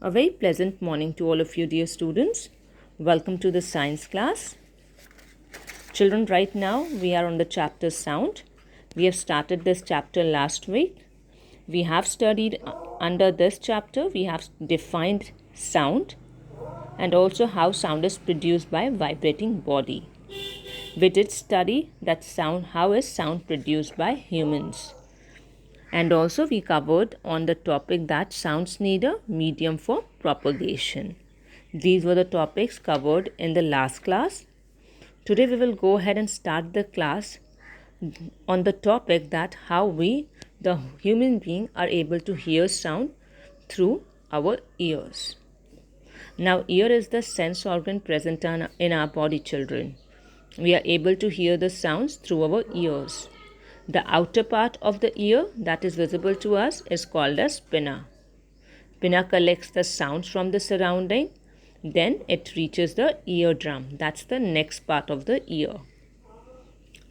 A very pleasant morning to all of you, dear students. Welcome to the science class. Children, right now we are on the chapter sound. We have started this chapter last week. We have studied under this chapter, we have defined sound and also how sound is produced by vibrating body. We did study that sound, how is sound produced by humans. And also we covered on the topic that sounds need a medium for propagation. These were the topics covered in the last class. Today we will go ahead and start the class on the topic that how we, the human being, are able to hear sound through our ears. Now, ear is the sense organ present in our body, children. We are able to hear the sounds through our ears. The outer part of the ear that is visible to us is called as pinna. Pinna collects the sounds from the surrounding. Then it reaches the eardrum. That's the next part of the ear.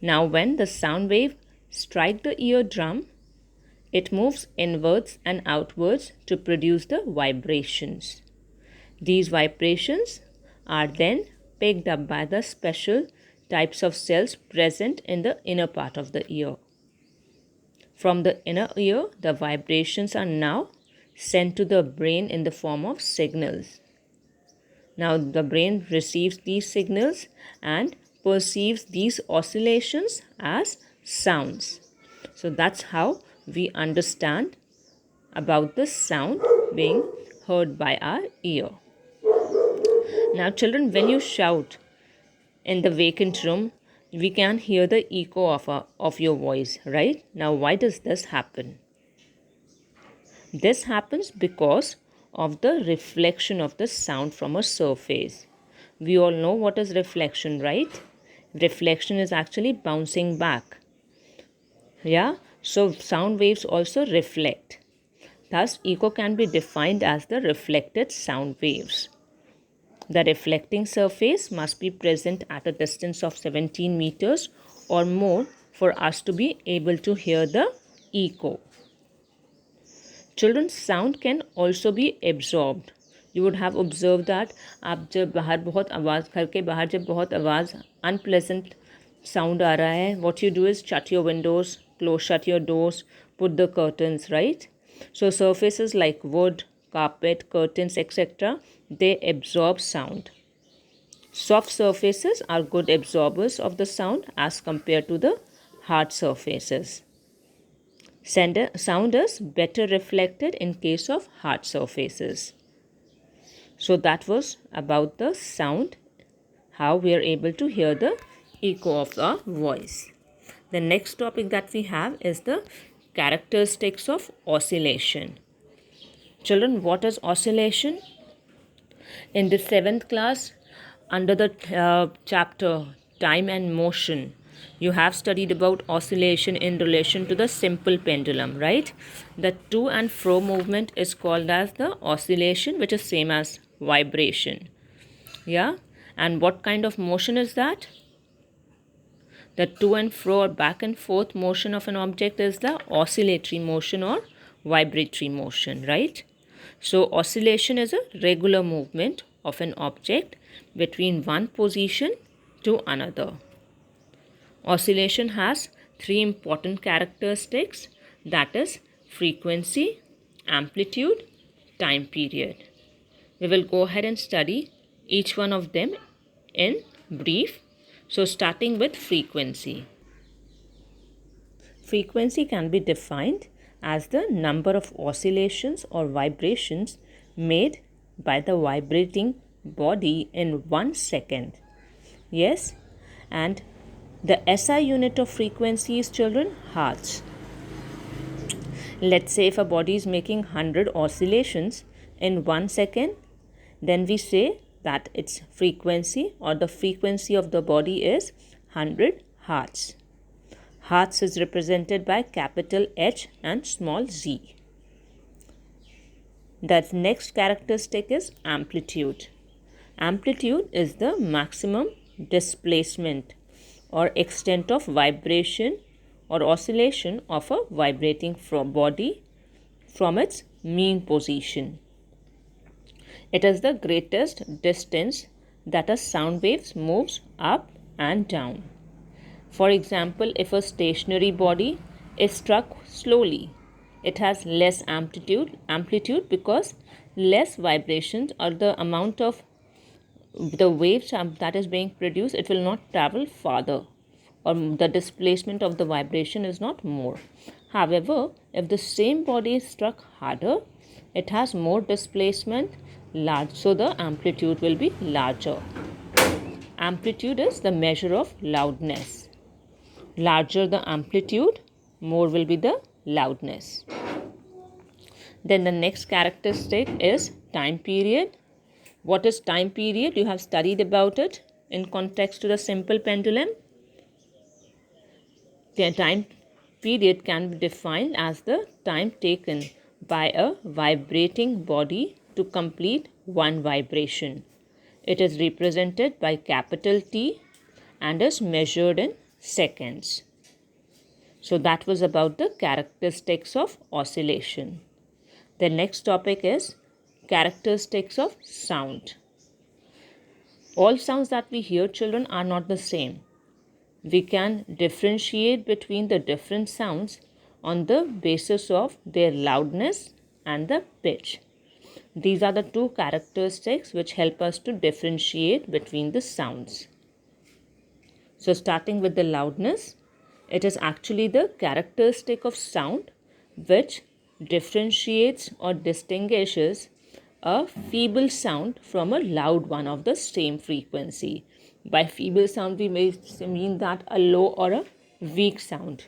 Now when the sound wave strikes the eardrum, it moves inwards and outwards to produce the vibrations. These vibrations are then picked up by the special types of cells present in the inner part of the ear. From the inner ear, the vibrations are now sent to the brain in the form of signals. Now the brain receives these signals and perceives these oscillations as sounds. So that's how we understand about the sound being heard by our ear. Now children, when you shout in the vacant room, we can hear the echo of your voice, right? Now why does this happen? This happens because of the reflection of the sound from a surface. We all know what is reflection, right? Reflection is actually bouncing back. Yeah, so sound waves also reflect. Thus, echo can be defined as the reflected sound waves. The reflecting surface must be present at a distance of 17 meters or more for us to be able to hear the echo. Children's sound can also be absorbed. You would have observed that आप जब बाहर बहुत आवाज़ घर के बाहर जब बहुत आवाज़ unpleasant sound आ रहा है, what you do is shut your windows, shut your doors, put the curtains, right? So surfaces like wood, carpet, curtains, etc., they absorb sound. Soft surfaces are good absorbers of the sound as compared to the hard surfaces. Sound is better reflected in case of hard surfaces. So that was about the sound, how we are able to hear the echo of our voice. The next topic that we have is the characteristics of oscillation. Children, what is oscillation? In the 7th class, under the chapter Time and Motion, you have studied about oscillation in relation to the simple pendulum, right? The to and fro movement is called as the oscillation, which is same as vibration. Yeah? And what kind of motion is that? The to and fro or back and forth motion of an object is the oscillatory motion or vibratory motion, right? So oscillation is a regular movement of an object between one position to another. Oscillation has 3 important characteristics, that is frequency, amplitude, time period. We will go ahead and study each one of them in brief. So starting with frequency. Frequency can be defined as the number of oscillations or vibrations made by the vibrating body in 1 second. Yes, and the SI unit of frequency is, children, hertz. Let's say if a body is making 100 oscillations in 1 second, then we say that its frequency or the frequency of the body is 100 hertz. Hertz is represented by capital H and small z. The next characteristic is amplitude. Amplitude is the maximum displacement or extent of vibration or oscillation of a vibrating body from its mean position. It is the greatest distance that a sound wave moves up and down. For example, if a stationary body is struck slowly, it has less amplitude because less vibrations, or the amount of the waves that is being produced, it will not travel farther, or the displacement of the vibration is not more. However, if the same body is struck harder, it has more displacement, so the amplitude will be larger. Amplitude is the measure of loudness. Larger the amplitude, more will be the loudness. Then the next characteristic is time period. What is time period? You have studied about it in context to the simple pendulum. The time period can be defined as the time taken by a vibrating body to complete one vibration. It is represented by capital T and is measured in seconds. So that was about the characteristics of oscillation. The next topic is characteristics of sound. All sounds that we hear, children, are not the same. We can differentiate between the different sounds on the basis of their loudness and the pitch. These are the two characteristics which help us to differentiate between the sounds. So starting with the loudness, it is actually the characteristic of sound which differentiates or distinguishes a feeble sound from a loud one of the same frequency. By feeble sound, we may mean that a low or a weak sound.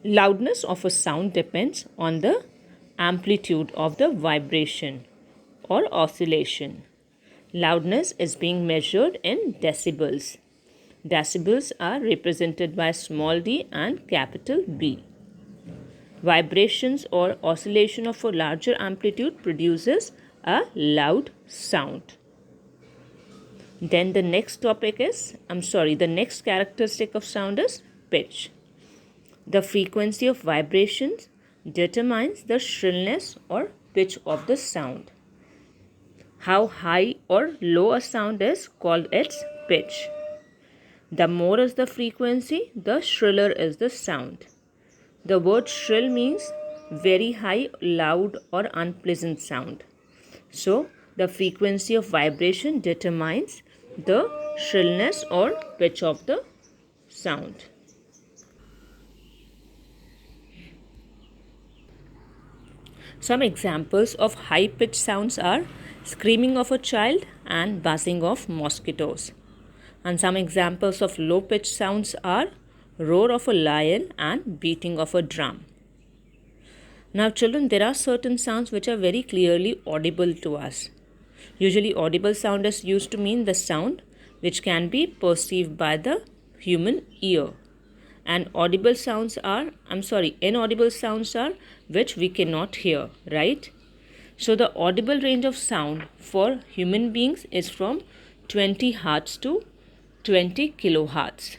Loudness of a sound depends on the amplitude of the vibration or oscillation. Loudness is being measured in decibels. Decibels are represented by small d and capital B. Vibrations or oscillation of a larger amplitude produces a loud sound. Then the next the next characteristic of sound is pitch. The frequency of vibrations determines the shrillness or pitch of the sound. How high or low a sound is called its pitch. The more is the frequency, the shriller is the sound. The word shrill means very high, loud, or unpleasant sound. So, the frequency of vibration determines the shrillness or pitch of the sound. Some examples of high-pitched sounds are screaming of a child and buzzing of mosquitoes. And some examples of low-pitched sounds are roar of a lion and beating of a drum. Now children, there are certain sounds which are very clearly audible to us. Usually audible sound is used to mean the sound which can be perceived by the human ear. And inaudible sounds are which we cannot hear, right? So the audible range of sound for human beings is from 20 Hz to 20 kHz.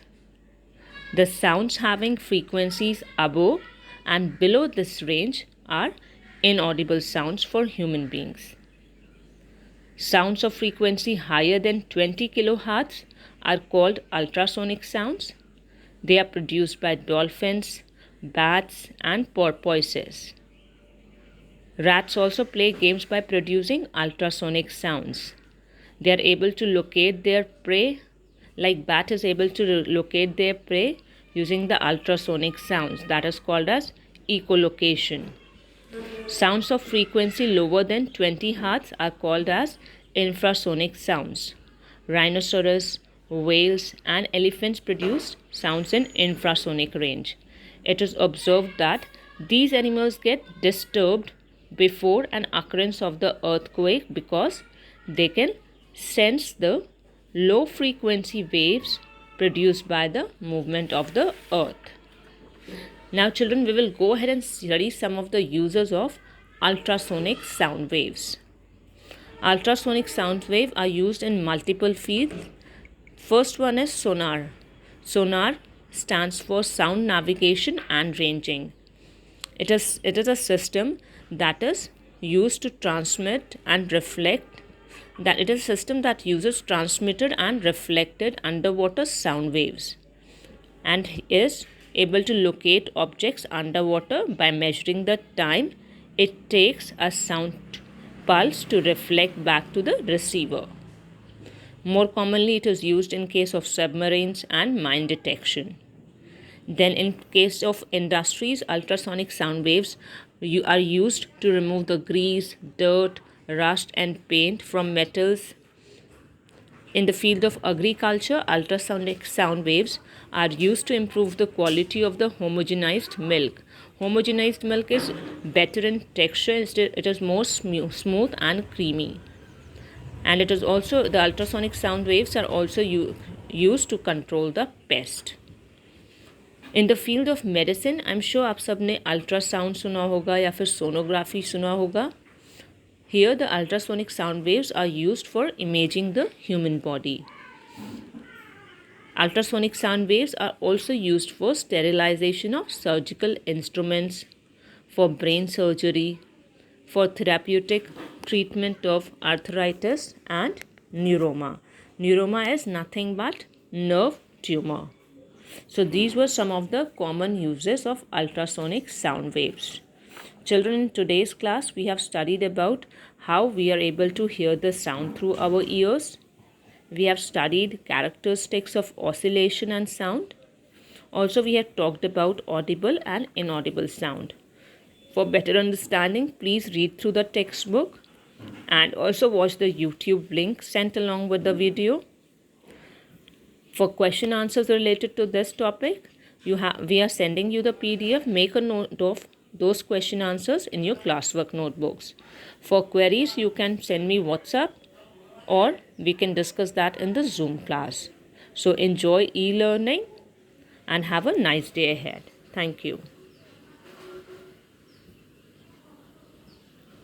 The sounds having frequencies above and below this range are inaudible sounds for human beings. Sounds of frequency higher than 20 kHz are called ultrasonic sounds. They are produced by dolphins, bats, and porpoises. Rats also play games by producing ultrasonic sounds. They are able to locate their prey, like bat is able to locate their prey using the ultrasonic sounds. That is called as echolocation. Sounds of frequency lower than 20 Hz are called as infrasonic sounds. Rhinoceros, whales, and elephants produce sounds in infrasonic range. It is observed that these animals get disturbed before an occurrence of the earthquake because they can sense the low frequency waves produced by the movement of the earth. Now children, we will go ahead and study some of the uses of ultrasonic sound waves. Ultrasonic sound waves are used in multiple fields. First one is sonar. Sonar stands for sound navigation and ranging. It is a system that is used to transmit and reflect, that it is a system that uses transmitted and reflected underwater sound waves and is able to locate objects underwater by measuring the time it takes a sound pulse to reflect back to the receiver. More commonly, it is used in case of submarines and mine detection. Then in case of industries, ultrasonic sound waves are used to remove the grease, dirt, rust and paint from metals. In the field of agriculture, ultrasonic sound waves are used to improve the quality of the homogenized milk. Homogenized milk is better in texture, it is more smooth and creamy. And it is also, the ultrasonic sound waves are also used to control the pest. In the field of medicine I am sure आप सब ने ultrasound सुना होगा या फिर sonography सुना होगा. Here the ultrasonic sound waves are used for imaging the human body. Ultrasonic sound waves are also used for sterilization of surgical instruments, for brain surgery, for therapeutic treatment of arthritis and neuroma. Neuroma is nothing but nerve tumor. So these were some of the common uses of ultrasonic sound waves. Children, in today's class we have studied about how we are able to hear the sound through our ears. We have studied characteristics of oscillation and sound. Also, we have talked about audible and inaudible sound. For better understanding, please read through the textbook and also watch the YouTube link sent along with the video. For question answers related to this topic, we are sending you the PDF. Make a note of those question answers in your classwork notebooks. For queries, you can send me WhatsApp or we can discuss that in the Zoom class. So enjoy e-learning and have a nice day ahead. Thank you.